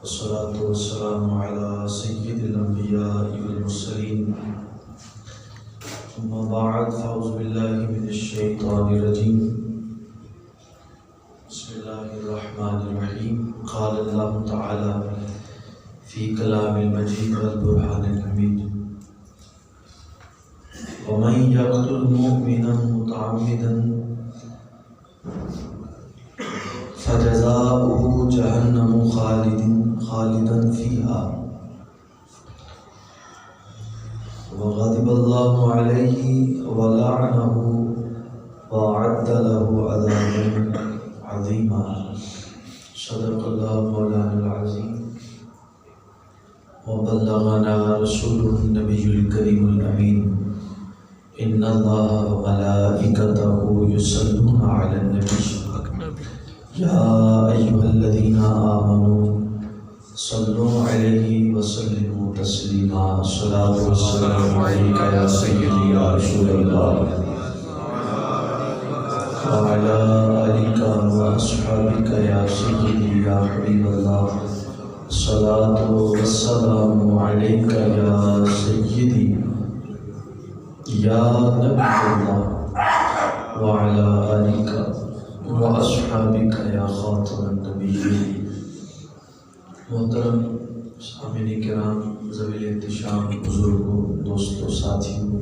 والصلاة والسلام على سيد الأنبياء والمرسلين أما بعد فأعوذ بالله من الشيطان الرجيم بسم الله الرحمن الرحيم قال الله تعالى في كلام المجيد والبرهان الحميد ومن يقتل مؤمنا متعمدا فجزاؤه جهنم خالدا فيها وغضب الله عليه ولعنه وأعد له عذابا عظيما صدق الله مولانا العظيم وبلغنا رسوله النبي الكريم الأمين إن الله وملائكته يصلون على النبي يا أيها الذين آمنوا صلوا عليه وسلموا تسليما الصلاة والسلام عليك يا سيدي يا رسول الله وعلى آلك وأصحابك يا سيدي يا حبيب الله الصلاة والسلام عليك يا سيدي يا نبي الله وعلى آلك وأصحابك يا خاتم النبيين محترم سامعین کرام، ذوی الاحتشام، بزرگوں، دوستوں، ساتھیوں،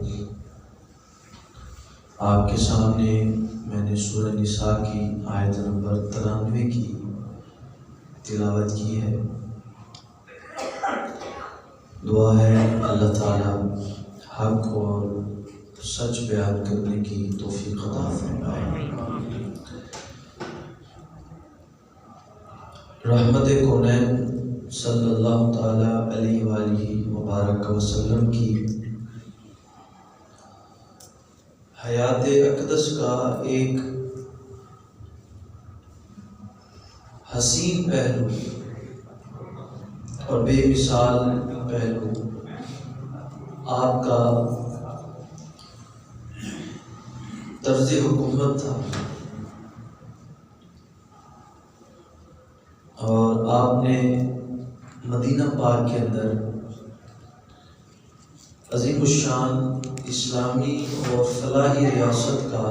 آپ کے سامنے میں نے سورہ نساء کی آیت نمبر 93 کی تلاوت کی ہے۔ دعا ہے اللہ تعالیٰ حق اور سچ بیان کرنے کی توفیق عطا فرمائے۔ رحمت کونین صلی اللہ تعالیٰ علیہ وآلہ وبارک وسلم کی حیات اقدس کا ایک حسین پہلو اور بے مثال پہلو آپ کا طرز حکومت تھا، اور آپ نے مدینہ پاک کے اندر عظیم الشان اسلامی اور فلاحی ریاست کا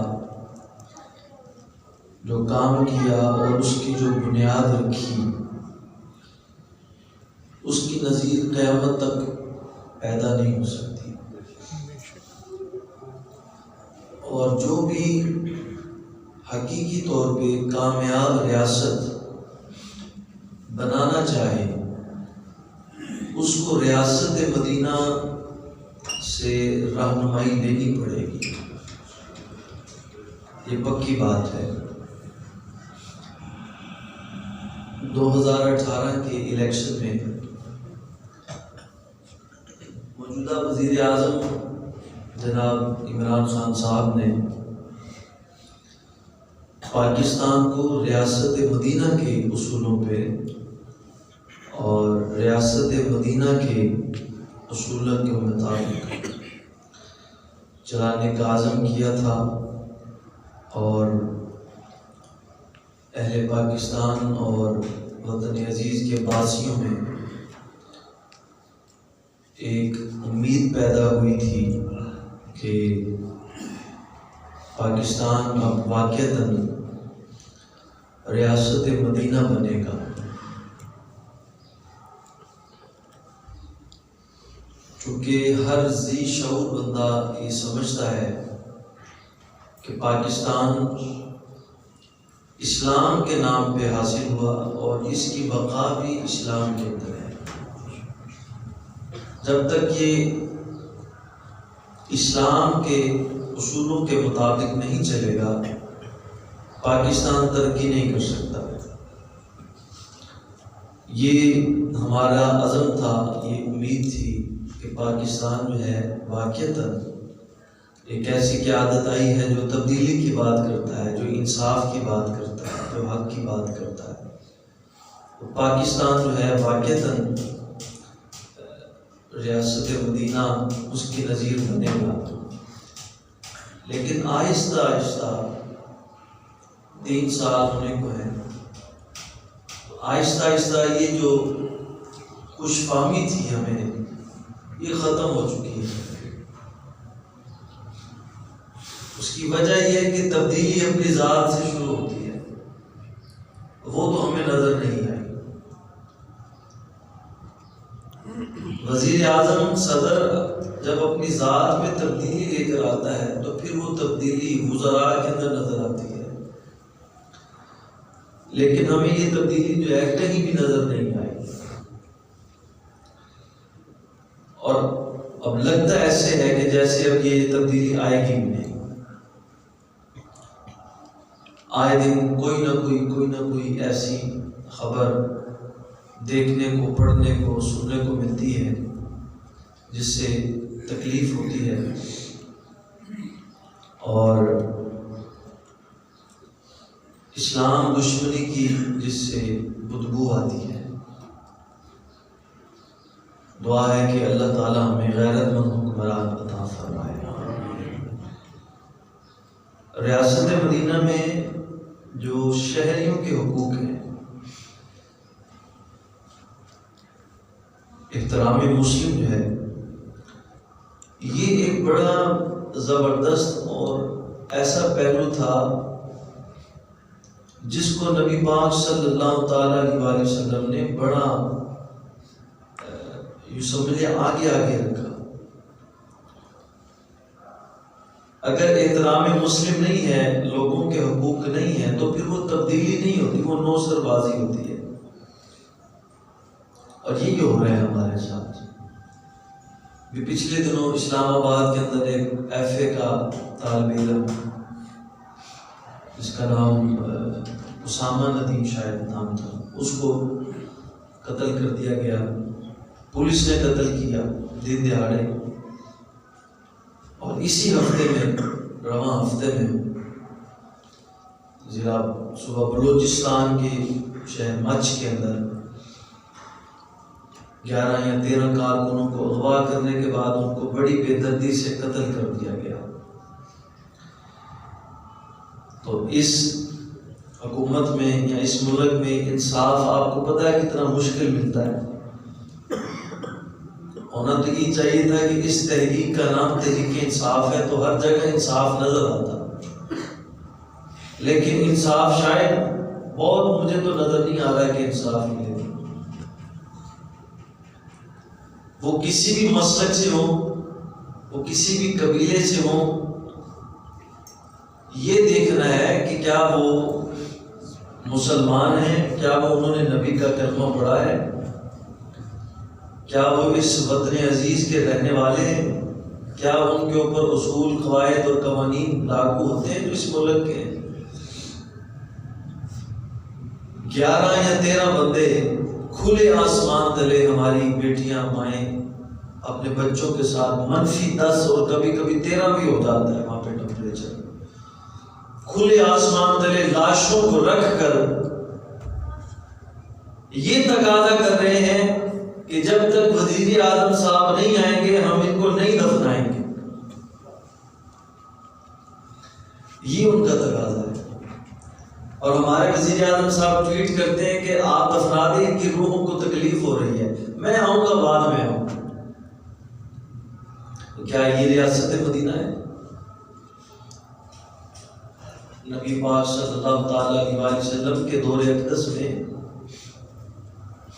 جو کام کیا اور اس کی جو بنیاد رکھی، اس کی نظیر قیامت تک پیدا نہیں ہو سکتی۔ اور جو بھی حقیقی طور پہ کامیاب ریاست بنانا چاہے، اس کو ریاست مدینہ سے رہنمائی لینی پڑے گی، یہ پکی بات ہے۔ 2018 کے الیکشن میں موجودہ وزیر اعظم جناب عمران خان صاحب نے پاکستان کو ریاست مدینہ کے اصولوں پہ اور ریاست مدینہ کے اصولوں کے مطابق چلانے کا عزم کیا تھا، اور اہل پاکستان اور وطن عزیز کے باسیوں میں ایک امید پیدا ہوئی تھی کہ پاکستان اب واقعتاً ریاست مدینہ بنے گا۔ چونکہ ہر ذی شعور بندہ یہ سمجھتا ہے کہ پاکستان اسلام کے نام پہ حاصل ہوا، اور اس کی بقا بھی اسلام کے اندر ہے۔ جب تک یہ اسلام کے اصولوں کے مطابق نہیں چلے گا، پاکستان ترقی نہیں کر سکتا۔ یہ ہمارا عزم تھا، یہ امید تھی کہ پاکستان جو ہے واقعتاً ایک ایسی قیادت آئی ہے جو تبدیلی کی بات کرتا ہے، جو انصاف کی بات کرتا ہے، جو حق کی بات کرتا ہے۔ پاکستان جو ہے واقعتاً ریاست مدینہ اس کی نظیر بنے گا، لیکن آہستہ آہستہ 3 سال ہونے کو ہیں، آہستہ آہستہ یہ جو خوش فہمی تھی ہمیں، یہ ختم ہو چکی ہے۔ اس کی وجہ یہ ہے کہ تبدیلی اپنی ذات سے شروع ہوتی ہے، وہ تو ہمیں نظر نہیں آئی۔ وزیر اعظم، صدر جب اپنی ذات میں تبدیلی لے کر آتا ہے تو پھر وہ تبدیلی وزراء کے اندر نظر آتی ہے، لیکن ہمیں یہ تبدیلی جو ہے کہیں بھی نظر نہیں آئی۔ اور اب لگتا ایسے ہے کہ جیسے اب یہ تبدیلی آئے گی بھی نہیں۔ آئے دن کوئی نہ کوئی ایسی خبر دیکھنے کو، پڑھنے کو، سننے کو ملتی ہے جس سے تکلیف ہوتی ہے اور اسلام دشمنی کی جس سے بدبو آتی ہے۔ دعا ہے کہ اللہ تعالیٰ ہمیں غیرت مند حکمران عطا فرمائے۔ ریاست مدینہ میں جو شہریوں کے حقوق ہیں، احترام مسلم جو ہے، یہ ایک بڑا زبردست اور ایسا پہلو تھا جس کو نبی پاک صلی اللہ تعالیٰ علیہ وسلم نے بڑا یوں سمجھے آگے رکھا۔ اگر احترام مسلم نہیں ہے، لوگوں کے حقوق نہیں ہے، تو پھر وہ تبدیلی نہیں ہوتی، وہ نوسر بازی ہوتی ہے۔ اور یہی ہو رہا ہے ہمارے ساتھ۔ بھی پچھلے دنوں اسلام آباد کے اندر ایک FA کا طالب علم، جس کا نام اسامہ ندیم شاید نام تھا، اس کو قتل کر دیا گیا، پولیس نے قتل کیا دن دہاڑے۔ اور اسی ہفتے میں، رواں ہفتے میں، ضلع صوبہ بلوچستان کے شہر مچھ کے اندر 11 یا 13 کارکنوں کو اغوا کرنے کے بعد ان کو بڑی بے دردی سے قتل کر دیا گیا۔ تو اس حکومت میں یا اس ملک میں انصاف آپ کو پتہ ہے کتنا مشکل ملتا ہے۔ ہونا تو یہ چاہیے تھا کہ اس تحریک کا نام تحریک انصاف ہے تو ہر جگہ انصاف نظر آتا، لیکن انصاف شاید بہت مجھے تو نظر نہیں آ رہا ہے کہ انصاف ملے۔ وہ کسی بھی مسلک سے ہوں، وہ کسی بھی قبیلے سے ہوں، یہ دیکھنا ہے کہ کیا وہ مسلمان ہیں، کیا وہ انہوں نے نبی کا کلمہ پڑھا ہے، کیا وہ اس وطن عزیز کے رہنے والے ہیں، کیا ان کے اوپر اصول، قواعد اور قوانین لاگو ہوتے ہیں جو اس ملک کے ہیں۔ 11 یا 13 بندے کھلے آسمان تلے، ہماری بیٹیاں مائیں اپنے بچوں کے ساتھ -10 اور کبھی 13 بھی ہو جاتا ہے وہاں پہ ٹمپریچر، کھلے آسمان تلے لاشوں کو رکھ کر یہ تقاضا کر رہے ہیں کہ جب تک وزیر اعظم صاحب نہیں آئیں گے ہم ان کو نہیں دفنائیں گے۔ یہ ان کا تقاضا ہے۔ اور ہمارے وزیر اعظم صاحب ٹویٹ کرتے ہیں کہ آپ دفنا دیں، ان کی روحوں کو تکلیف ہو رہی ہے، میں آؤں گا بعد میں آؤں۔ تو کیا یہ ریاست مدینہ ہے؟ نبی پاک صلی اللہ تعالیٰ علیہ وسلم کے دور اقدس میں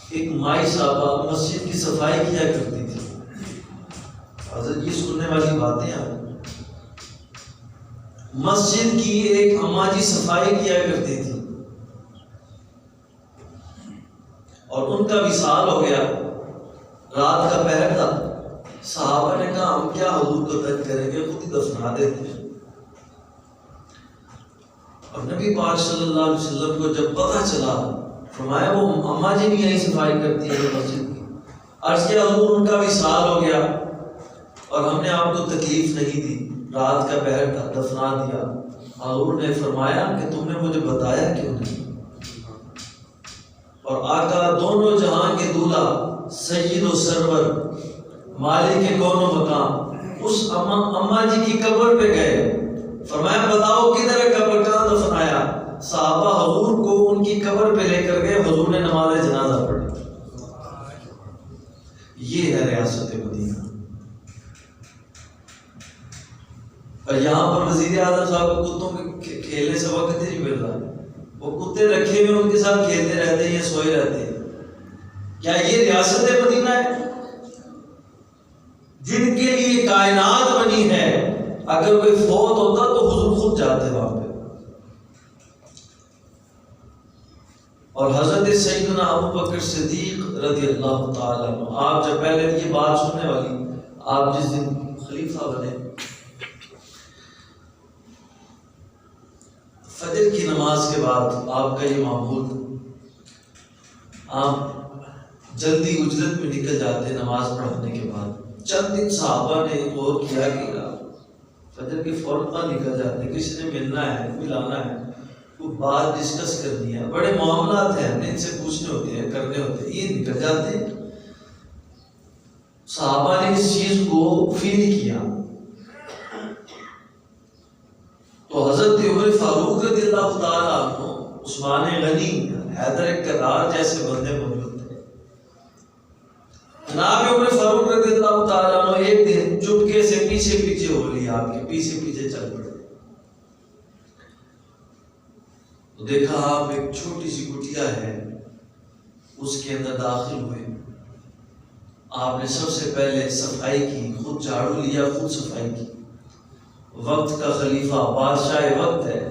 ایک مائی صاحبہ مسجد کی صفائی کیا کرتی تھی۔ حضرت یہ سننے والی باتیں آپ، مسجد کی ایک اماں جی صفائی کیا کرتی تھی اور ان کا وصال ہو گیا، رات کا پہر تھا، صحابہ نے کہا ہم کیا حضور کو تنگ کریں گے، خود ہی دفنا دیتے ہیں۔ اور نبی پاک صلی اللہ علیہ وسلم کو جب پتہ چلا، فرمایا وہ اماں جی نہیں آئی صفائی کرتی ہے مسجد کی، عرض کیا حضور ان کا وصال ہو گیا اور ہم نے آپ کو تکلیف نہیں دی، رات کا پہر تھا، دفنا دیا۔ حضور نے فرمایا کہ تم نے مجھے بتایا کیوں نہیں؟ اور آقا دونوں جہاں کے دولہا، سید و سرور، مالک کون و مقام، اس اماں جی کی قبر پہ گئے، فرمایا بتاؤ کدھر ہے قبر، کہاں دفنایا؟ صحابہ حضور کو ان کی قبر پہ لے کر گئے، حضور نے نماز جنازہ پڑھی۔ ہے ریاست مدینہ. اور یہاں پر وزیر اعظم صاحب کو کتوں کے کھیلنے سے وقت نہیں مل رہا. وہ کتے رکھے ہوئے ان کے ساتھ کھیلتے رہتے ہیں یا سوئے رہتے ہیں. کیا یہ ریاست مدینہ ہے جن کے لیے کائنات بنی ہے؟ اگر کوئی فوت ہوتا تو حضور خود جاتے وہاں پہ. اور حضرت سیدنا ابو بکر صدیق رضی اللہ تعالیٰ عنہ، آپ جب پہلے یہ بات سننے والی، آپ جس دن خلیفہ بنے، فجر کی نماز کے بعد آپ کا یہ معمول، آپ جلدی اجرت میں نکل جاتے نماز پڑھنے کے بعد. چند دن صحابہ نے غور کیا کہ فجر کے فوراً بعد نکل جاتے، کسی نے ملنا ہے، ملانا ہے، کوئی بات ڈسکس کرنی ہے، بڑے معاملات ہیں، ہمیں ان سے پوچھنے ہوتے ہیں، کرنے ہوتے ہیں، یہ نکل جاتے ہیں. صحابہ نے اس چیز کو فیل کیا. تو حضرت عمر فاروق رضی اللہ تعالیٰ عنہ، عثمان غنی، حیدر کرار جیسے بندے موجود تھے. جناب عمر فاروق رضی اللہ تعالیٰ عنہ ایک دن چپکے سے پیچھے پیچھے ہو لیا، آپ کے پیچھے پیچھے چل پڑے. تو دیکھا آپ ایک چھوٹی سی کٹیا ہے، اس کے اندر داخل ہوئے. آپ نے سب سے پہلے صفائی کی، خود جھاڑو لیا، خود صفائی کی. وقت کا خلیفہ، بادشاہ وقت ہے.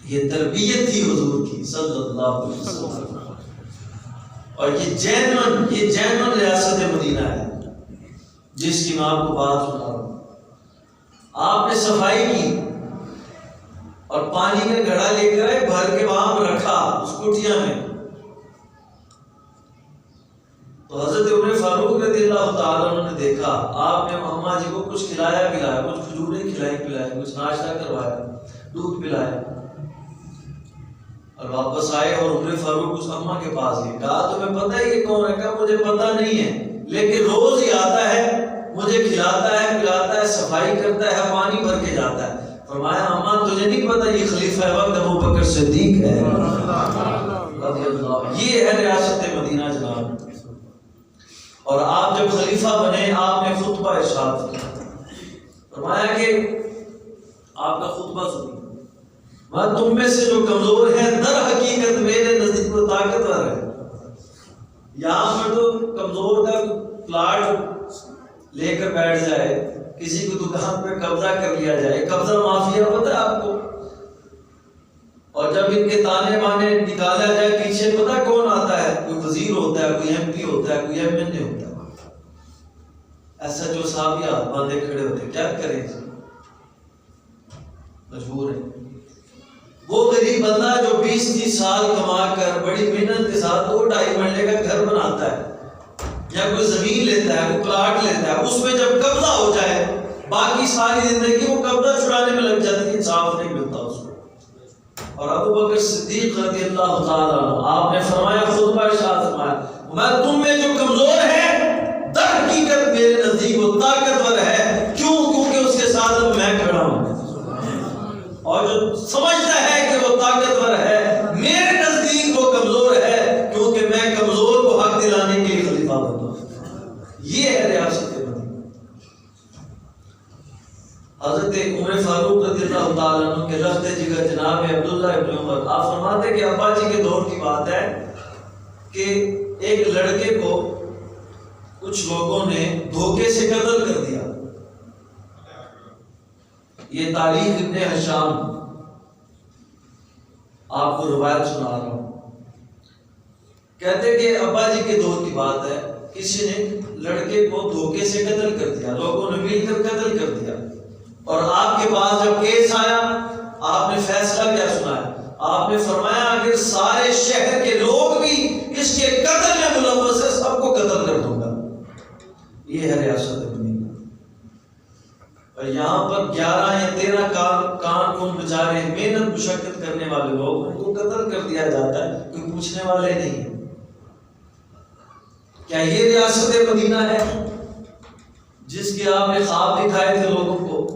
یہ تربیت تھی حضور کی صلی اللہ علیہ وسلم. اور یہ جینون ریاست مدینہ ہے جس کی میں آپ کو بات سنا رہا ہوں. آپ نے صفائی کی اور پانی کا گھڑا لے کر بھر کے وہاں رکھا اس کٹیا میں. تو حضرت عمر فاروق رضی اللہ تعالیٰ عنہ نے دیکھا آپ نے اماں جی کو کچھ کھلایا پلایا، کچھ کھجوریں کھلائی پلائی، کچھ ناشتہ کروایا، دودھ پلایا، اور واپس آئے اور عمر فاروق اس اماں کے پاس گئے. کہا تمہیں پتہ ہے یہ کون ہے؟ کہا مجھے پتہ نہیں ہے، لیکن روز ہی آتا ہے، مجھے کھلاتا ہے پلاتا ہے، صفائی کرتا ہے، پانی بھر کے جاتا ہے. فرمایا اماں تجھے نہیں پتہ یہ خلیفہ وقت ابو بکر صدیق ہے رضی اللہ. یہ ہے ریاست مدینہ جناب. اور آپ جب خلیفہ بنے آپ نے خطبہ ارشاد کیا. فرمایا کہ آپ کا خطبہ سنیں، میں تم میں سے جو کمزور ہے در حقیقت میرے نزدیک وہ طاقتور ہے. یہاں پر تو کمزور کا پلاٹ لے کر بیٹھ جائے، کسی کو دکان پہ قبضہ کر لیا جائے، قبضہ مافیا پتہ ہے آپ کو. اور جب ان کے تانے بانے نکالا جائے پیچھے پتہ کون آتا ہے؟ کوئی وزیر ہوتا ہے، کوئی ایم پی ہوتا ہے، کوئی ایم این اے ہوتا ہے. ایسا جو صاحب ہی ہاتھ باندھے کھڑے ہوتے، کیا کریں؟ مجبور ہے. وہ غریب بندہ جو 20-30 سال کما کر بڑی محنت کے ساتھ 2-2.5 مرلے کا گھر بناتا ہے یا کوئی زمین لیتا ہے، کوئی پلاٹ لیتا ہے، اس میں جب قبضہ ہو جائے باقی ساری زندگی وہ قبضہ چھڑانے میں لگ جاتی ہے، انصاف نہیں ملتا اس کو. اور ابو بکر صدیق رضی اللہ تعالیٰ عنہ آپ نے فرمایا، خطبہ ارشاد فرمایا، میں تم میں جو کمزور ہے در حقیقت میرے نزدیک وہ طاقتور ہے. کیوں؟ کیونکہ اس کے ساتھ اب میں کھڑا ہوں. اور جو سمجھتا ہے کہ وہ طاقتور ہے میرے نزدیک وہ کمزور ہے، کیونکہ میں کمزور کو حق دلانے کے لیے خلیفہ بنا. یہ ہے ریاست مدینہ. حضرت عمر فاروق رضی اللہ تعالیٰ عنہ کے لخت جگر جناب عبداللہ ابن عمر، آپ فرماتے ہیں کہ ابا جی کے دور کی بات ہے کہ ایک لڑکے کو کچھ لوگوں نے دھوکے سے قتل کر دیا. یہ تاریخ ابن ہشام آپ کو روایت سنا رہا ہوں. کہتے کہ ابا جی کے دور کی بات ہے، کسی نے لڑکے کو دھوکے سے قتل کر دیا، لوگوں نے مل کر قتل کر دیا. اور آپ کے پاس جب کیس آیا آپ نے فیصلہ کیا سنایا؟ آپ نے فرمایا اگر سارے شہر کے لوگ بھی اس کے قتل میں ملوث ہیں سب کو قتل کر دوں گا. یہ ہے ریاست مدینہ. اور یہاں پر 11 یا 13 کان کون بیچارے محنت مشقت کرنے والے لوگ ان کو قتل کر دیا جاتا ہے، کوئی پوچھنے والے نہیں ہے. کیا یہ ریاست مدینہ ہے جس کے آپ نے خواب دکھائے تھے لوگوں کو؟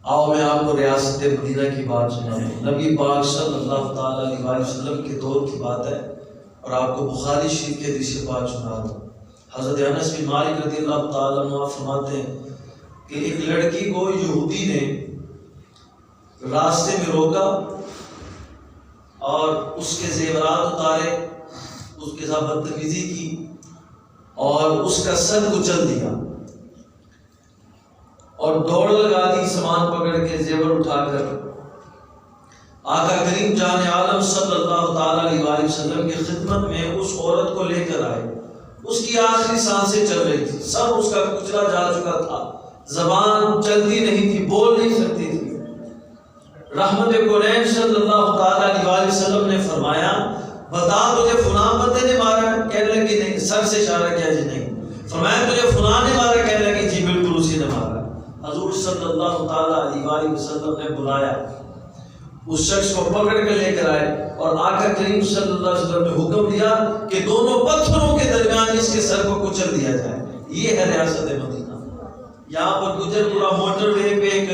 آؤ میں آپ کو ریاست مدینہ کی بات سناؤں. نبی پاک صلی اللہ تعالیٰ علیہ وسلم کے دور کی بات ہے. اور آپ کو بخاری شریف کے حدیث پاک سنا دوں۔ حضرت انس بن مالک رضی اللہ تعالیٰ عنہ فرماتے ہیں کہ ایک لڑکی کو یہودی نے راستے میں روکا اور اس کے زیورات اتارے، اس کے ساتھ بدتمیزی کی اور اس کا سر کچل دیا اور دوڑ لگا دی، سامان پکڑ کے زیور اٹھا کر آقا کریم جان عالم صلی اللہ تعالیٰ علیہ وآلہ وسلم کی خدمت میں اس عورت کو لے کر آئے۔ اس کی آخری سانسیں چل رہی تھی، سر اس کا کچلا جا چکا تھا، زبان چلتی نہیں تھی، بول نہیں سکتی تھی۔ رحمت کونین صلی اللہ تعالیٰ علیہ وآلہ وسلم نے فرمایا بتا تجھے فلاں بندے نے مارا؟ کہنے لگی نہیں، سر سے اشارہ کیا جی نہیں۔ فرمایا تجھے فلاں نے مارا؟ کہنے لگی جی بالکل اسی نے مارا۔ حضور صلی اللہ تعالیٰ علیہ وآلہ وسلم نے بلایا، اس شخص کو پکڑ کے لے کر آئے اور آقا کریم صلی اللہ علیہ وسلم نے حکم دیا کہ دونوں پتھروں کے درمیان اس کے سر کو کچل دیا جائے۔ یہ ہے ریاست مدینہ۔ یہاں پر گجر پورا موٹر وے پہ ایک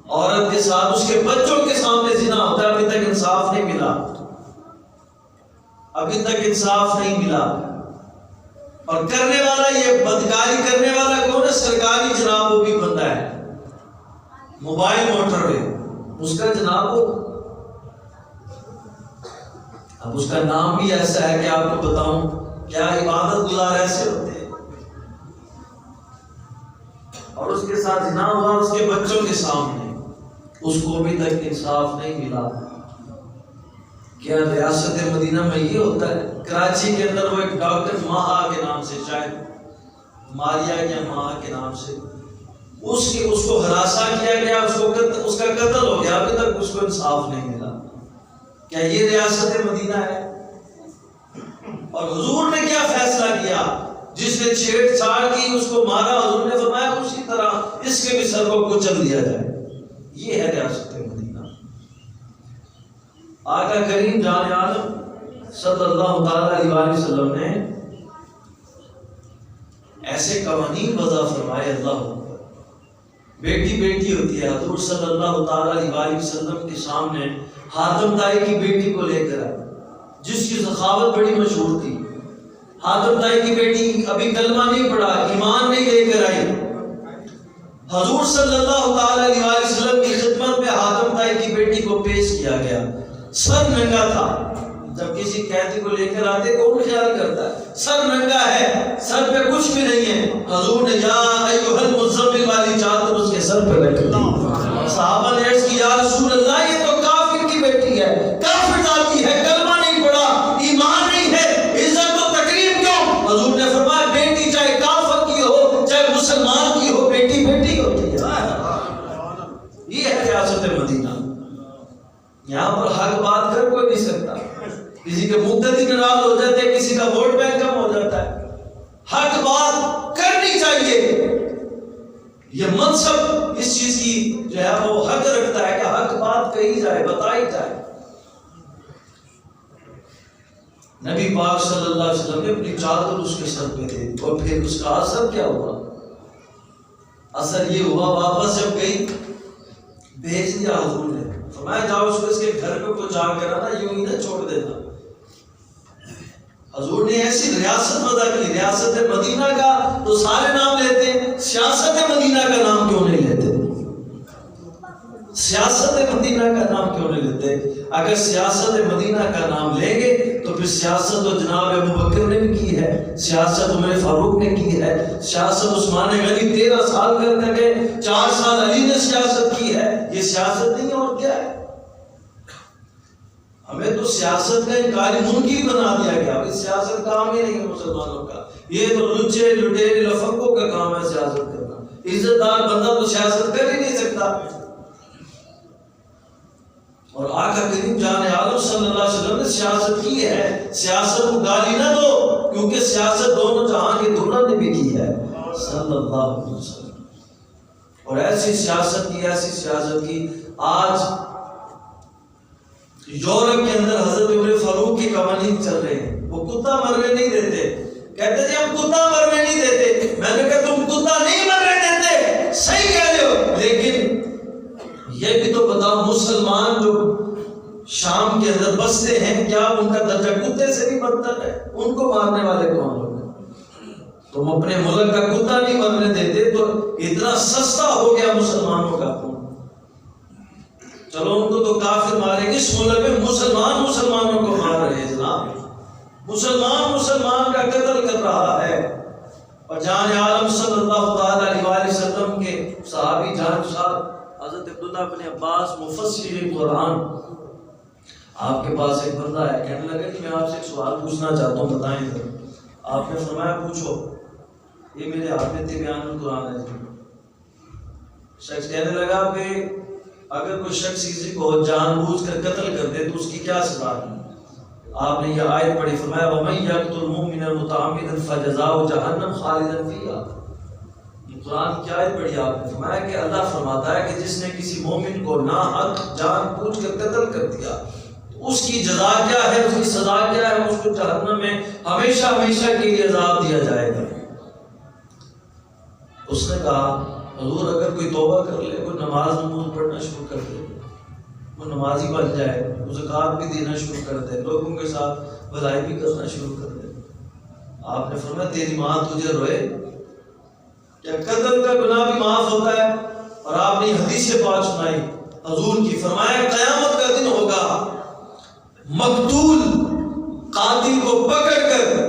عورت کے ساتھ اس کے بچوں کے سامنے زنا ہوتا ہے، ابھی تک انصاف نہیں ملا، ابھی تک انصاف نہیں ملا۔ اور کرنے والا، یہ بدکاری کرنے والا کون ہے؟ سرکاری جناب وہ بھی بندہ ہے، موبائل موٹر وے اس کا جناب وہ، اب اس کا نام بھی ایسا ہے کہ آپ کو بتاؤں کیا عبادت گزار ایسے ہوتے ہیں، اور اس کے ساتھ زنا ہوا اس کے بچوں کے سامنے، اس کو ابھی تک انصاف نہیں ملا۔ کیا ریاست مدینہ میں یہ ہوتا ہے؟ کراچی کے اندر وہ ایک ڈاکٹر ماہا کے نام سے، شاید ماریا یا ماہا کے نام سے، اس کو ہراساں کیا گیا، اس کا قتل ہو گیا، ابھی تک اس کو انصاف نہیں ملا۔ کیا یہ ریاست مدینہ ہے؟ اور حضور نے کیا فیصلہ کیا؟ جس نے چھیڑ چھاڑ کی اس کو مارا، حضور نے فرمایا اسی طرح اس کے بھی سر کو کچل دیا جائے۔ یہ ہے ریاست مدینہ۔ آقا کریم جان عالم صلی اللہ تعالیٰ علیہ وآلہ وسلم نے ایسے قوانین وضع فرمائے۔ اللہ بیٹی بیٹی ہوتی ہے، حضور صلی اللہ تعالیٰ علیہ وآلہ وسلم کے سامنے حاتم طائی کی بیٹی کو لے کر آئے، جس کی سخاوت بڑی مشہور تھی۔ حاتم طائی کی بیٹی ابھی کلمہ نہیں پڑھا، ایمان نہیں لے کر آئی۔ حضور صلی اللہ تعالیٰ علیہ وآلہ وسلم کی خدمت میں حاتم طائی کی بیٹی کو پیش کیا گیا، سر ننگا تھا۔ جب کسی قیدی کو لے کر آتے کون خیال کرتا ہے؟ سر ننگا ہے، سر پہ کچھ بھی نہیں ہے۔ حضور نے یا ایھا المزمل والی چادر اس کے سر پہ رکھ دی۔ صحابہ نے عرض کی یا رسول اللہ یہ تو کافر کی بیٹی ہے، کافر ذاتی ہے، کلمہ نہیں پڑھا، ایمان نہیں ہے، عزت و تکریم کیوں؟ حضور نے فرمایا بیٹی چاہے کافر کی ہو چاہے مسلمان کی ہو، بیٹی بیٹی ہوتی ہے۔ یہ ہے ریاست مدینہ۔ یہاں پر حق بات کر کوئی نہیں سکتا، کسی کے مقتدی ناراض ہو جاتے ہیں، کسی کا ووٹ بینک کم ہو جاتا ہے۔ حق بات کرنی چاہیے۔ یہ منصب اس چیز کی جو ہے وہ حق رکھتا ہے کہ حق بات کہی جائے، بتائی جائے۔ نبی پاک صلی اللہ علیہ وسلم نے اپنی چادر اس کے سر پہ دے دی، اور پھر اس کا اثر کیا ہوا؟ اثر یہ ہوا واپس جب گئی بھیج دیا حضور نے، فرمایا جاؤ اس کو اس کے گھر پہ پہنچا کر آنا، یوں ہی نہ چھوڑ دینا۔ حضور نے ایسی ریاست وضع کی، ریاست مدینہ کا تو سارے نام لیتے ہیں، سیاست مدینہ کا نام کیوں نہیں لیتے؟ سیاست مدینہ کا نام کیوں نہیں لیتے؟ اگر سیاست مدینہ کا نام لیں گے تو پھر سیاست تو جناب ابوبکر نے بھی کی ہے، سیاست عمر فاروق نے کی ہے، سیاست عثمان غنی 13 سال کرنے گئے، 4 سال علی نے سیاست کی ہے۔ یہ سیاست نہیں اور کیا ہے؟ ہمیں تو سیاست کا انکاری منکر بنا دیا گیا، سیاست کام ہی نہیں ہے مسلمانوں کا، یہ تو لچے لٹیرے لفنگوں کا کام ہے سیاست کرنا۔ عزت دار بندہ تو سیاست کر ہی نہیں سکتا۔ اور آقا کریم جان عالم صلی اللہ علیہ وسلم نے سیاست کی ہے، سیاست کو گالی نہ دو، کیونکہ سیاست دونوں جہاں کے دولت نے بھی کی ہے صلی اللہ علیہ وسلم۔ اور ایسی سیاست کی آج یورپ کے اندر حضرت عمر فاروق کی قوانین چل رہے ہیں، وہ کتا مرنے نہیں دیتے، کہتے جی ہم کتا مرنے نہیں دیتے۔ میں نے کہا تم کتا نہیں مرنے دیتے، صحیح کہہ رہے ہو، لیکن یہ بھی تو بتاؤ مسلمان جو شام کے اندر بستے ہیں، کیا ان کا درجہ کتے سے بھی بدتر ہے؟ ان کو مارنے والے کون لوگ ہیں؟ تم اپنے ملک کا کتا نہیں مرنے دیتے تو اتنا سستا ہو گیا مسلمانوں کا خون۔ چلو ان کو تو کافر ماریں گے، اس ملک میں مسلمان مسلمانوں کو مار رہے ہیں جناب، مسلمان مسلمان کا قتل کر رہا ہے۔ اور جان عالم صلی اللہ تعالی علیہ وسلم کے صحابی جان صاحب حضرت عبداللہ بن عباس مفسر قرآن، آپ کے پاس ایک بندہ ہے، کہنے لگا کہ میں آپ سے ایک سوال پوچھنا چاہتا ہوں، بتائیں گے؟ آپ نے فرمایا پوچھو۔ یہ میرے ہاتھ میں بیان القرآن ہے جی۔ شخص کہنے لگا کہ اگر کوئی شخص کسی کو جان بوجھ کر قتل کر دے تو اس کی کیا سزا ہے؟ آپ نے یہ آیت پڑھی، فرمایا وَمَن يَقْتُلْ مُؤْمِنًا مُتَعَمِّدًا فَجَزَاؤُهُ جَهَنَّمُ خَالِدًا فِيهَا۔ یہ قرآن کی آیت پڑھی آپ نے، فرمایا کہ اللہ فرماتا ہے کہ جس نے کسی مومن کو ناحق جان بوجھ کر قتل کر دیا اس کی جزا کیا ہے، اس کی سزا کیا ہے؟ اس کو جہنم میں ہمیشہ ہمیشہ کے لیے عذاب دیا جائے گا۔ اس نے کہا حضور اگر کوئی توبہ کر لے، کوئی نماز پڑھنا شروع کر دے، وہ نمازی بن جائے، وہ زکوٰۃ بھی دینا شروع کر دے، لوگوں کے ساتھ بھلائی بھی کرنا شروع کر دے، آپ نے فرمایا تیری ماں تجھے روئے؟ کیا قتل کا گناہ بھی معاف ہوتا ہے؟ اور آپ نے حدیث پاک سنائی حضور کی، فرمایا قیامت کا دن ہوگا، مقتول قاتل کو پکڑ کر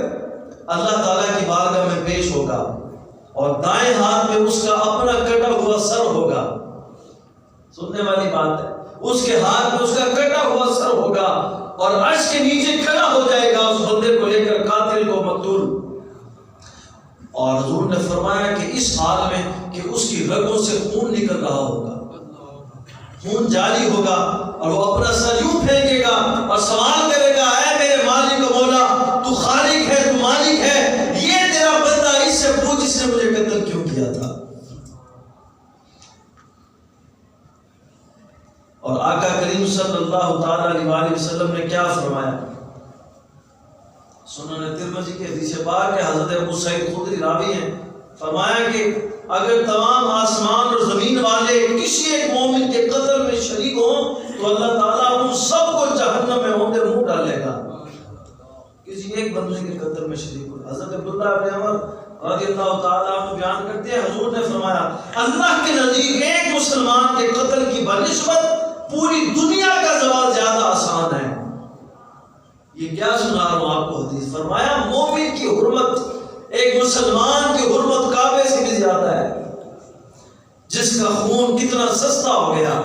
اللہ تعالیٰ کی بارگاہ میں پیش ہوگا اور دائیں ہاتھ میں اس کا اپنا کٹا ہوا سر ہوگا۔ سننے والی بات ہے، اس کے ہاتھ میں اس کا کٹا ہوا سر ہوگا اور عرش کے نیچے کھڑا ہو جائے گا اس بندے کو لے کر، قاتل کو، مقتول۔ اور حضور نے فرمایا کہ اس حال میں کہ اس کی رگوں سے خون نکل رہا ہوگا، خون جاری ہوگا، اور وہ اپنا سر یوں پھینکے گا اور سوال کرے گا اے میرے مالک و مولا، تو خالق ہے، تو مالک ہے، یہ تیرا بندہ اس سے پوچھ اس نے مجھے قتل کیوں کیا تھا؟ اور آقا کریم صلی اللہ تعالی علیہ وسلم نے کیا فرمایا؟ سنن ترمذی کی حدیث پاک ہے، حضرت ابو سعید خدری راوی ہیں، فرمایا کہ اگر تمام آسمان اور زمین والے کسی ایک مومن کے قتل میں شریک ہوں تو اللہ تعالیٰ ان سب کو جہنم میں ہوندے منہ ڈالے گا، کسی ایک بندے کے قتل میں شریک ہو۔ حضرت عبداللہ بن عمر رضی اللہ تعالیٰ عنہ بیان کرتے ہیں، حضور نے فرمایا اللہ کے نزدیک ایک مسلمان کے قتل کی بنسبت پوری دنیا کا زوال زیادہ آسان ہے۔ یہ کیا سنا رہا ہوں آپ کو حدیث؟ فرمایا مومن کی حرمت ایک مسلمان کی حرمت کعبے سے بھی زیادہ ہے، جس کا خون کتنا سستا ہو گیا،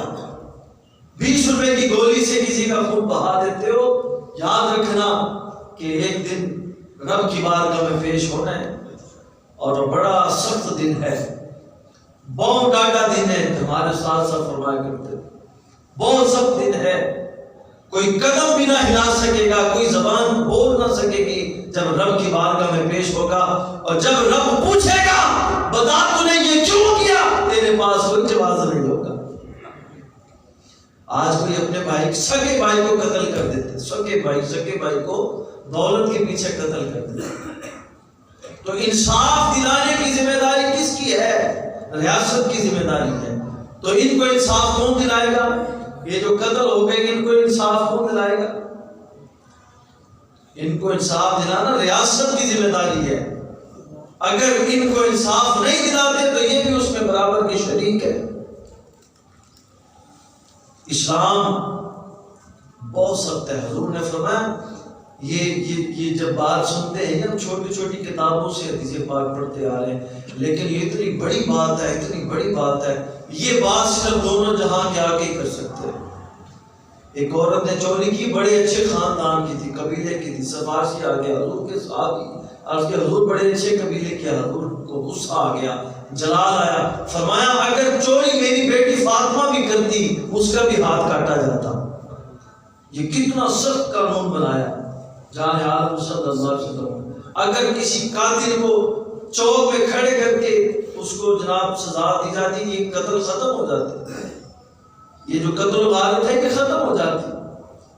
20 روپے کی گولی سے کسی کا خون بہا دیتے ہو۔ یاد رکھنا کہ ایک دن رب کی بارگاہ میں پیش ہونا ہے اور بڑا سخت دن ہے، بہت ڈاٹا دن ہے، ہمارے ساتھ ساتھ فرمایا کرتے، بہت سخت دن ہے، کوئی قدم بھی نہ ہلا سکے گا، کوئی زبان بول نہ سکے گی جب رب کی بارگاہ میں پیش ہوگا، اور جب رب پوچھے گا بتا تو نے یہ کیوں کیا، تیرے پاس کوئی جواز نہیں ہوگا۔ آج کوئی اپنے بھائی، سگے بھائی کو قتل کر دیتے، سگے بھائی کو دولت کے پیچھے قتل کر دیتے، تو انصاف دلانے کی ذمہ داری کس کی ہے؟ ریاست کی ذمہ داری ہے۔ تو ان کو انصاف کون دلائے گا؟ یہ جو قتل ہو گئے ان کو انصاف کون دلائے گا؟ ان کو انصاف دلانا ریاست کی ذمہ داری ہے، اگر ان کو انصاف نہیں دلاتے تو یہ بھی اس میں برابر کی شریک ہے۔ اسلام بہت سخت ہے، حضور نے فرمایا یہ جب بات سنتے ہیں، ہم چھوٹی چھوٹی کتابوں سے حدیث پاک پڑھتے آ رہے ہیں، لیکن یہ اتنی بڑی بات ہے، اتنی بڑی بات ہے، یہ بات صرف دونوں جہاں کے آگے ہی کر سکتے ہیں۔ ایک عورت نے چوری کی، بڑے اچھے خاندان کی تھی، قبیلے کی تھی، سفارشی آ گیا حضور کے صحابی، عرض کے حضور بڑے اچھے قبیلے کے، حضور کو غصہ آ گیا، جلال آیا، فرمایا اگر چوری میری بیٹی فاطمہ بھی کرتی اس کا بھی ہاتھ کاٹا جاتا۔ یہ کتنا سخت قانون بنایا جان عالم صلی اللہ علیہ وسلم۔ اگر کسی قاتل کو چوک میں کھڑے کر کے اس کو جناب سزا دی جاتی، یہ قتل ختم ہو جاتے، یہ جو قتل غارت ہے یہ ختم ہو جاتی۔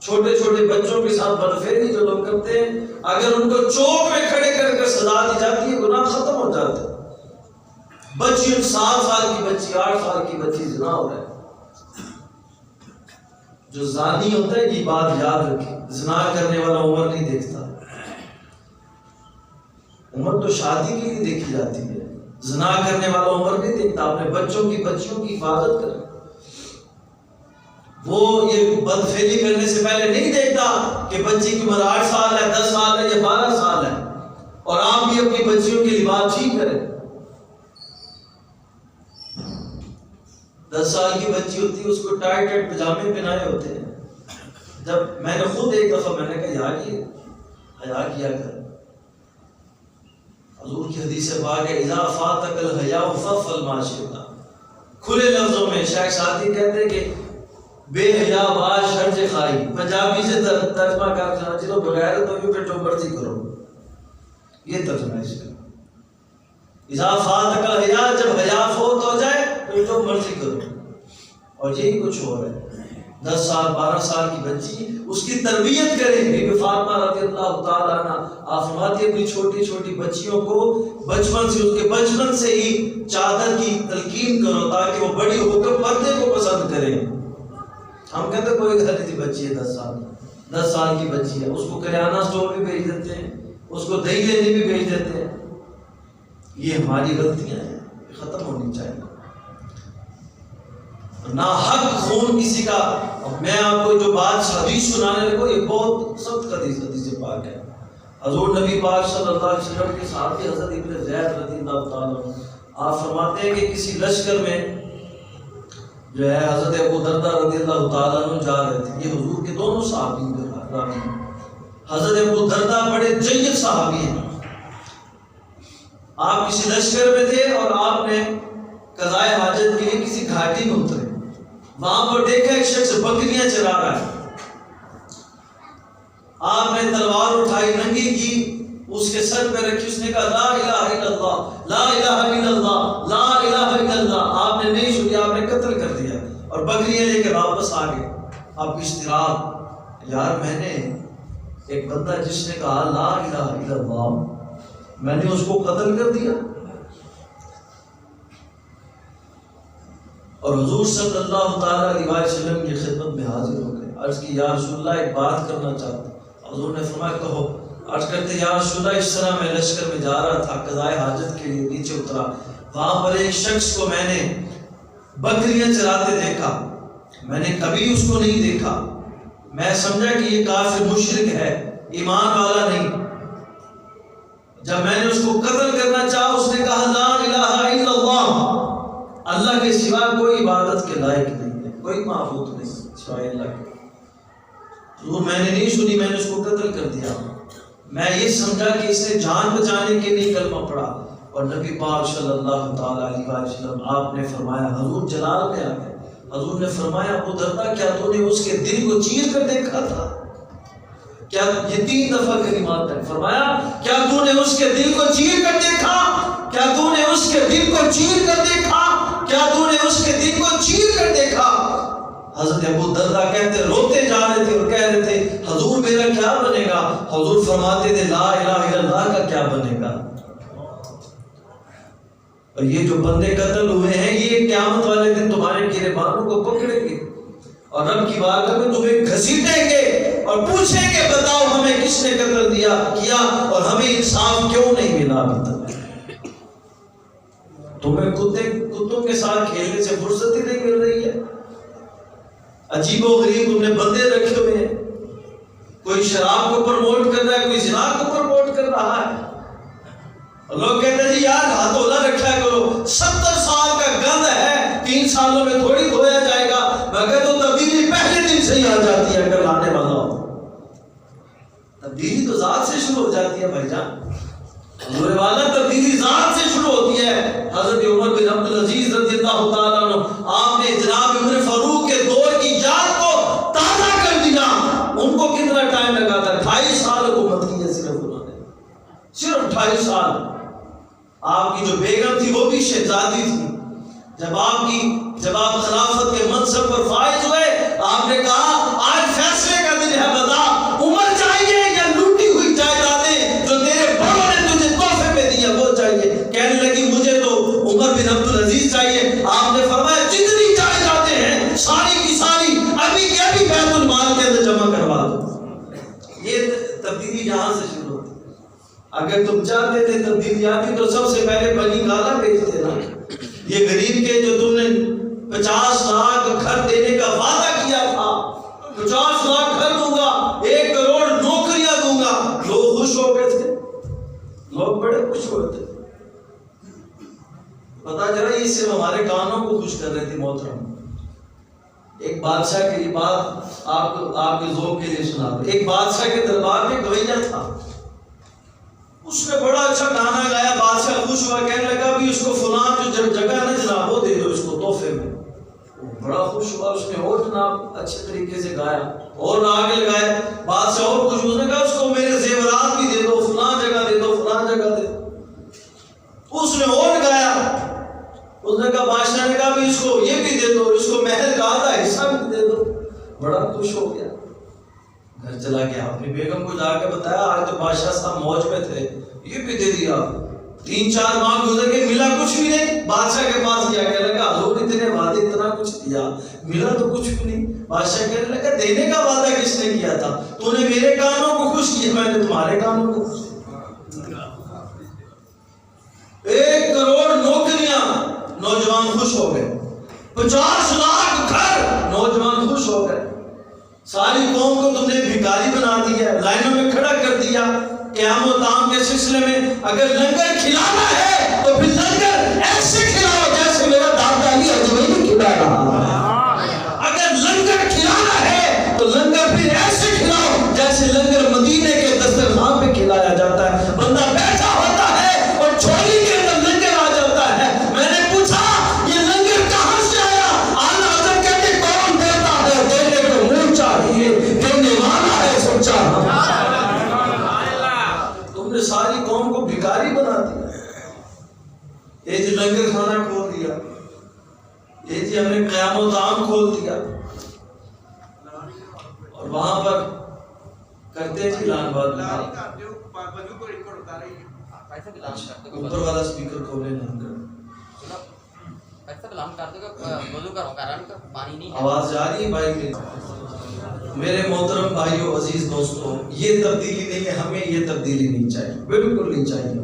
چھوٹے چھوٹے بچوں کے ساتھ بدفعلی جو لوگ کرتے ہیں، اگر ان کو چوک میں کھڑے کر کے سزا دی جاتی ہے گناہ ختم ہو جاتا ہے۔ بچی 7 سال کی بچی، 8 سال کی بچی زنا ہو رہا ہے، جو زانی ہوتا ہے یہ بات یاد رکھے، زنا کرنے والا عمر نہیں دیکھتا، عمر تو شادی کے لیے دیکھی جاتی ہے، زنا کرنے والا عمر نہیں دیکھتا۔ اپنے بچیوں کی حفاظت کرے، وہ یہ بدفعلی کرنے سے پہلے نہیں دیکھتا کہ بچی کی عمر 8 سال ہے، 10 سال ہے یا 12 سال ہے، اور آپ بھی اپنی بچیوں کے لباس ٹھیک کریں۔ 10 سال کی بچی ہوتی ہے، اس کو ٹائٹ پجامے پہنائے ہوتے ہیں۔ جب میں نے خود ایک دفعہ میں نے کہا حیا کیا کر، حضور کی حدیث پاک ہے اذا فاتک الحیاء فافعل ما شئت، کھلے لفظوں میں شیخ سعدی کہتے ہیں کہ بے حیا باش ہرج خائی، پنجابی سے ترجمہ کر کے چلو بغیر تو یہ پھر جو مرضی کرو، یہ ترجمہ ہے اس کا۔ اذا فاتک الحیاء، جب حیا فوت ہو جائے تو جو مرضی کرو، اور یہی کچھ ہو رہا ہے۔ 10 سال 12 سال کی بچی، اس کی تربیت کریں۔ بی بی فاطمہ رضی اللہ تعالیٰ عنہ آپ فرماتی اپنی چھوٹی چھوٹی بچیوں کو بچپن سے، اس کے بچپن سے ہی چادر کی تلقین کرو تاکہ وہ بڑی ہو کر پردے کو پسند کریں۔ ہم کہتے ہیں کوئی گھر کی بچی ہے 10 سال کی بچی ہے، اس کو کریانہ اسٹور بھی بھیج دیتے ہیں، اس کو دہی لینے بھی بھیج دیتے ہیں۔ یہ ہماری غلطیاں ہیں، ختم ہونی چاہیے۔ نہ حق خون کسی کا، میں آپ کو جو بات حدیث سنانے لگوں یہ بہت سخت حدیث پاک ہے۔ حضور نبی پاک صلی اللہ علیہ وسلم کے صحابی حضرت ابن زید رضی اللہ تعالیٰ عنہ آپ فرماتے ہیں کہ کسی لشکر میں جو ہے حضرت ابو دردہ رضی اللہ تعالیٰ عنہ جا رہے تھے، یہ حضور کے دونوں صحابی ہیں۔ حضرت ابو دردہ بڑے جید صحابی ہیں۔ آپ کسی لشکر میں تھے اور آپ نے قضائے حاجت کے لیے کسی گھاٹی میں اترے، وہاں پر دیکھا ایک شخص بکریاں چرا رہا ہے۔ آپ نے تلوار اٹھائی، ننگی کی، اس کے سر پہ رکھی، اس نے کہا لا الہ الا اللہ، لا الہ الا اللہ، لا الہ الا اللہ۔ آپ نے نہیں سنی، آپ نے قتل کر دیا اور بکریاں لے کے واپس آ گئے۔ اب اضطراب، یار میں نے ایک بندہ جس نے کہا لا الہ الا اللہ، میں نے اس کو قتل کر دیا۔ اور حضور صلی اللہ تعالیٰ علیہ وسلم کی خدمت میں حاضر ہو گئے، عرض کی یا رسول اللہ ایک بات کرنا چاہتا ہوں۔ حضور نے فرمایا کہو۔ عرض کرتے یا رسول اللہ اس طرح میں لشکر میں جا رہا تھا، قضائے حاجت کے لیے نیچے اترا، وہاں پر ایک شخص کو میں نے بکریاں چراتے دیکھا، میں نے کبھی اس کو نہیں دیکھا، میں سمجھا کہ یہ کافر مشرک ہے، ایمان والا نہیں۔ جب میں نے اس کو قتل کرنا چاہا، اس نے کہا لا الہ الا اللہ، اللہ کے سوا کوئی عبادت کے لائق نہیں ہے، کوئی معبود نہیں سوائے اللہ کے۔ حضور میں نے نہیں سنی، میں نے اس کو قتل کر دیا۔ میں یہ سمجھا کہ اس نے جان بچانے کے لیے کلمہ پڑھا، اور نبی پاک صلی اللہ تعالیٰ علیہ وسلم آپ نے فرمایا، حضور جلال میں آ گئے، حضور نے فرمایا ابو دردہ کیا تو نے اس کے دل کو چیر کر دیکھا تھا؟ کیا یہ 3 دفعہ کلمات ہے، فرمایا کیا تو نے اس کے دل کو چیر کر دیکھا؟ کیا تو نے اس کے دل کو چیر کر دیکھا؟ کیا تو نے اس کے دل کو چیر کر دیکھا؟ حضرت ابو دردہ کہتے روتے جا رہے تھے اور کہہ رہے تھے حضور میرا کیا بنے گا؟ حضور فرماتے تھے لا الہ الا اللہ کا کیا بنے گا؟ اور یہ جو بندے قتل ہوئے ہیں یہ قیامت والے دن تمہارے گریبانوں کو پکڑیں گے اور رب کی بارگاہ میں تمہیں گھسیٹیں گے اور پوچھیں گے بتاؤ ہمیں کس نے قتل کیا اور ہمیں انصاف کیوں نہیں ملا ابھی تک؟ تمہیں کتوں کے ساتھ کھیلنے سے فرصت ہی نہیں مل رہی ہے۔ عجیب و غریب تم نے بندے رکھے ہوئے ہیں، کوئی شراب کو پروموٹ کر رہا ہے، کوئی زنا کو پروموٹ کر رہا ہے، اور لوگ کہتے ہیں جی یار ہاتھ دھونا رکھا کرو، 70 سال کا گند ہے، 3 سالوں میں تھوڑی دھویا جائے گا۔ میں کہتا ہوں تبدیلی پہلے دن سے ہی آ جاتی ہے اگر لانے والا ہو۔ تبدیلی تو ذات سے شروع ہو جاتی ہے بھائی جان، حضور والا تبدیلی ذات سے شروع ہوتی ہے۔ حضرت عمر بن عبدالعزیز رضی اللہ تعالیٰ عنہ آپ نے جناب عمر فاروق کے دور کی یاد کو تازہ کر دیا۔ ان کو کتنا ٹائم لگا تھا؟ 28 سال حکومت کی ہے صرف انہوں نے، صرف 28 سال۔ آپ کی جو بیگم تھی وہ بھی شہزادی تھی۔ جب آپ خلافت کے منصب پر فائز ہوئے، آپ نے کہا آج فیصلے کا دن ہے، بتا عمر چاہیے یا لوٹی ہوئی جائیدادیں جو تیرے بڑوں نے تجھے تحفے میں دیا وہ چاہیے؟ کہنے لگی مجھے تو عمر بن عبدالعزیز چاہیے۔ آپ نے فرمایا جتنی جائیدادیں ہیں ساری کی ساری ابھی کے ابھی اگر تم چاہتے تھے تبدیلی آتی تو سب سے پہلے بنی گالا بھیجتے نا. یہ غریب کے جو تم نے 50 لاکھ گھر دینے کا وعدہ کیا تھا، 50 لاکھ گھر دوں گا، 1 کروڑ نوکریاں دوں گا، لوگ خوش ہو گئے تھے، لوگ بڑے خوش ہوئے تھے. پتا چلا یہ صرف ہمارے کانوں کو خوش کر رہی تھی محترم. ایک بادشاہ کی بات آپ کے ذوق کے لیے سنا دوں. ایک بادشاہ کے دربار میں گویا تھا، اس نے بڑا اچھا گانا گایا. بادشاہ خوش ہوا، کہنے لگا بھی اس کو فلاں جو جگہ ہے نا جناب وہ دے دو اس کو تحفے میں. بڑا خوش ہوا، اس نے اور جناب اچھے طریقے سے گایا اور آگے لگائے. بادشاہ اور خوش ہوا، اس نے کہا اس کو میرے زیورات بھی دے دو، فلاں جگہ دے دو، فلاں جگہ دے دو. اس نے اور گایا، اس نے کہا بادشاہ نے کہا بھی اس کو یہ بھی دے دو، اس کو محل کا آدھا حصہ بھی دے دو. بڑا خوش ہو گیا، گھر چلا گیا. اپنی بیگم کو جا کے بتایا آج تو بادشاہ صاحب موج میں تھے، یہ بھی دے دیا. 3-4 ماہ گزر کے ملا کچھ بھی نہیں. بادشاہ کے پاس گیا، کہنے لگا حضور اتنے وعدے اتنا کچھ دیا، ملا تو کچھ بھی نہیں. بادشاہ کہنے لگا دینے کا وعدہ کس نے کیا تھا؟ تو نے میرے کانوں کو خوش کیا، میں نے تمہارے کانوں کو خوش کیا. 1 کروڑ نوکریاں، نوجوان خوش ہو گئے. 50 لاکھ گھر، نوجوان خوش ہو گئے. ساری قوم کو تم نے بھکاری بنا دیا، لائنوں میں کھڑا کر دیا. قیام و طعام کے سلسلے میں اگر لنگر کھلانا ہے تو پھر لنگر ایسے کھلاؤ جیسے میرا دادا علی اجمیری کھلا رہا. اگر لنگر کھلانا ہے تو لنگر پھر ایسے کھلاؤ جیسے لنگر مدینے کے دسترخوان پہ کھلایا جاتا ہے. بندہ بیٹھا ہوتا ہے اور چھولی کے اندر لنگر آ جاتا ہے. میں نے پوچھا یہ لنگر کہاں سے آیا؟ اعلیٰ حضرت کہتے کون دیتا ہے؟ دینے کو منہ چاہیے، دینے والا ہے سچا. تم نے ساری قوم کو بھکاری بنا دیا. یہ جی لنگر کھانا کھول دیا، یہ جی ہم نے قیام و طعام کھول دیا، اور وہاں پر کرتے جی لان بات اوپر والا سپیکر کھولے نا. آواز جا رہی ہے بھائی میرے محترم بھائیوں، عزیز دوستوں، یہ تبدیلی نہیں ہے. ہمیں یہ تبدیلی نہیں چاہیے، بالکل نہیں چاہیے.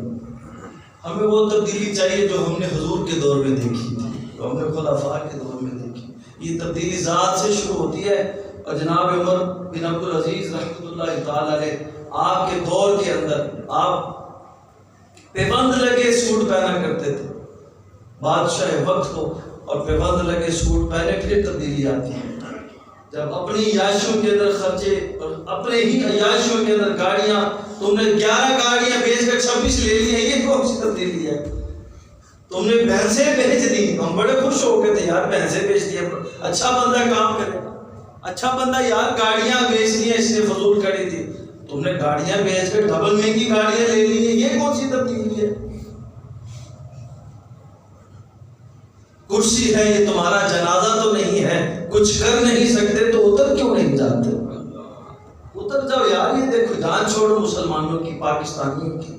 ہمیں وہ تبدیلی چاہیے جو ہم نے حضور کے دور میں دیکھی تھی، جو ہم نے خلفاء کے دور میں دیکھی. یہ تبدیلی ذات سے شروع ہوتی ہے. اور جناب عمر بن عبدالعزیز رحمۃ اللہ تعالی علیہ، آپ کے دور کے اندر آپ پیبند لگے سوٹ پہنا کرتے تھے. بادشاہ وقت ہو اور پیبند لگے سوٹ پہنے، پھر تبدیلی آتی ہے. جب اپنی عیاشیوں کے اندر خرچے اور اپنے ہی عیاشیوں کے اندر گاڑیاں، تم نے 11 گاڑیاں بیچ کر 26 لے لی ہیں، یہ کون سی تبدیلی ہے؟ تم نے بھینسیں بیچ دی. ہم بڑے خوش ہو گئے تھے یار بھینسیں بیچ دی، اچھا بندہ کام کرے گا، اچھا بندہ. یار گاڑیاں بیچ دی ہیں، اس نے فضول کری تھی. تم نے گاڑیاں بیچ کر ڈبل مہنگی گاڑیاں لے لی ہیں، یہ کون سی تبدیلی ہے؟ کرسی ہے، یہ تمہارا جنازہ تو نہیں ہے. کچھ کر نہیں سکتے تو اتر کیوں نہیں جاتے؟ اتر جاؤ یار. یہ دیکھو جان چھوڑو مسلمانوں کی، پاکستانیوں کی.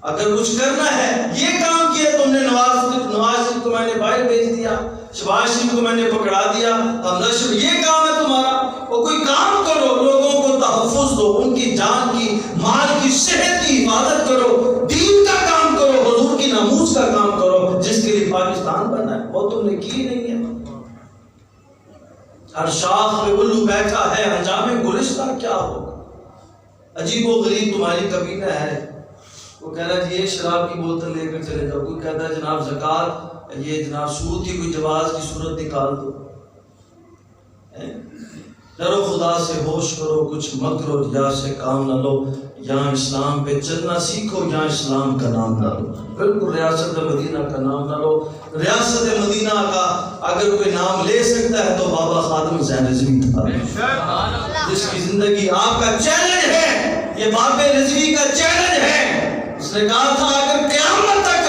اگر کچھ کرنا ہے، یہ کام کیا تم نے. نواز شریف کو میں نے باہر بھیج دیا، شہباز شریف کو میں نے پکڑا دیا، یہ کام ہے تمہارا. وہ کوئی کام کرو، لوگوں کو تحفظ دو، ان کی جان کی، مال کی، صحت کی حفاظت کرو، دین کا کام کرو، حضور کی ناموس کا کام کرو، جس کے لیے پاکستان بنا ہے. وہ تم نے کی نہیں ہے. ہر شاخ پہ الو بیٹھا ہے، انجام گلستہ کیا ہوگا؟ عجیب و غریب تمہاری کبینہ ہے. وہ کہہ رہا ہے یہ شراب کی بوتل لے کر چلے جاؤ. کوئی کہتا ہے جناب زکوٰۃ، یہ جناب سود کی کوئی جواز کی صورت نکال دو. ڈرو خدا سے، ہوش کرو، کچھ مت کرو، ریا سے کام نہ لو. یہاں اسلام پہ چلنا سیکھو، یہاں اسلام کا نام نہ لو. بالکل ریاست مدینہ کا نام نہ لو. ریاست مدینہ کا اگر کوئی نام لے سکتا ہے تو بابا خادم حسین رضوی تھا، جس کی زندگی آپ کا چیلنج ہے. یہ باب رضوی کا چیلنج ہے. اس نے کہا تھا اگر قیامت تک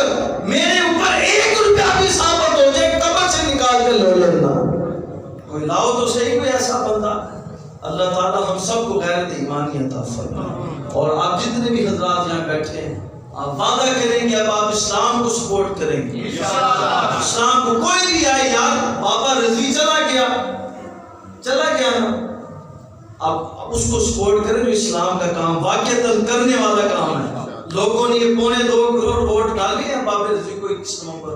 میرے اوپر 1 روپیہ بھی ثابت ہو جائے، قبر سے نکال کے لے لینا. کوئی لاؤ تو صحیح کوئی ایسا بندہ. اللہ تعالیٰ ہم سب کو غیرت ایمانی عطا فرمائے. اور آپ جتنے بھی حضرات یہاں بیٹھے ہیں، آپ وعدہ کریں کہ اب آپ اسلام کو سپورٹ کریں گے. اسلام کو کوئی بھی آئے یار، بابا رضوی چلا گیا نا، آپ اس کو سپورٹ کریں جو اسلام کا کام واقعتاً کرنے والا کام ہے. لوگوں نے یہ 2.25 کروڑ ووٹ ڈالے ہیں بابر رضوی کو 21 نومبر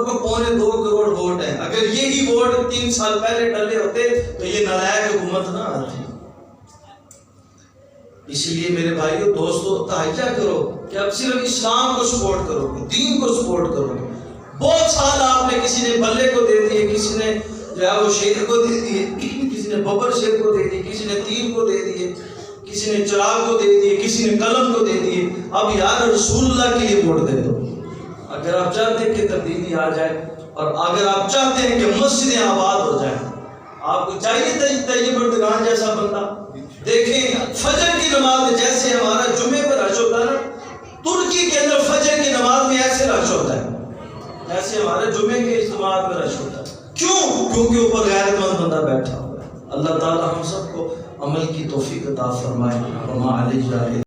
کو 2.25 کروڑ ووٹ ہیں. اگر یہی ووٹ 3 سال پہلے ڈالے ہوتے تو یہ نالائق حکومت نہ آتی. اس لیے میرے بھائیو دوستو تہیہ کرو کہ اب صرف اسلام کو سپورٹ کرو گے, دین کو سپورٹ کرو گے. بہت سال آپ نے کسی نے بلے کو دے دیے, کسی نے جو ہے وہ شیر کو دے دیے, کسی نے ببر شیر کو دے دیے, کسی نے تیر کو دے دیے, کسی نے چراغ کو دے دیے, کسی نے قلم کو دے دیے. اب یار رسول اللہ کے لیے ووٹ دے دو. اگر آپ چاہتے ہیں کہ تبدیلی آ جائے اور اگر آپ چاہتے ہیں کہ مسجدیں آباد ہو جائیں, آپ کو چاہیے طیب اردگان جیسا بندہ. دیکھیں فجر کی نماز میں جیسے ہمارا جمعے پر رش ہوتا ہے نا, ترکی کے اندر فجر کی نماز میں ایسے رش ہوتا ہے ایسے ہمارے جمعے کے اجتماع میں رش ہوتا ہے. کیوں؟ کیونکہ اوپر غیرت مند بندہ بیٹھا ہوا ہے. اللہ تعالی ہم سب کو عمل کی توفیق عطا فرمائے. وما علیہ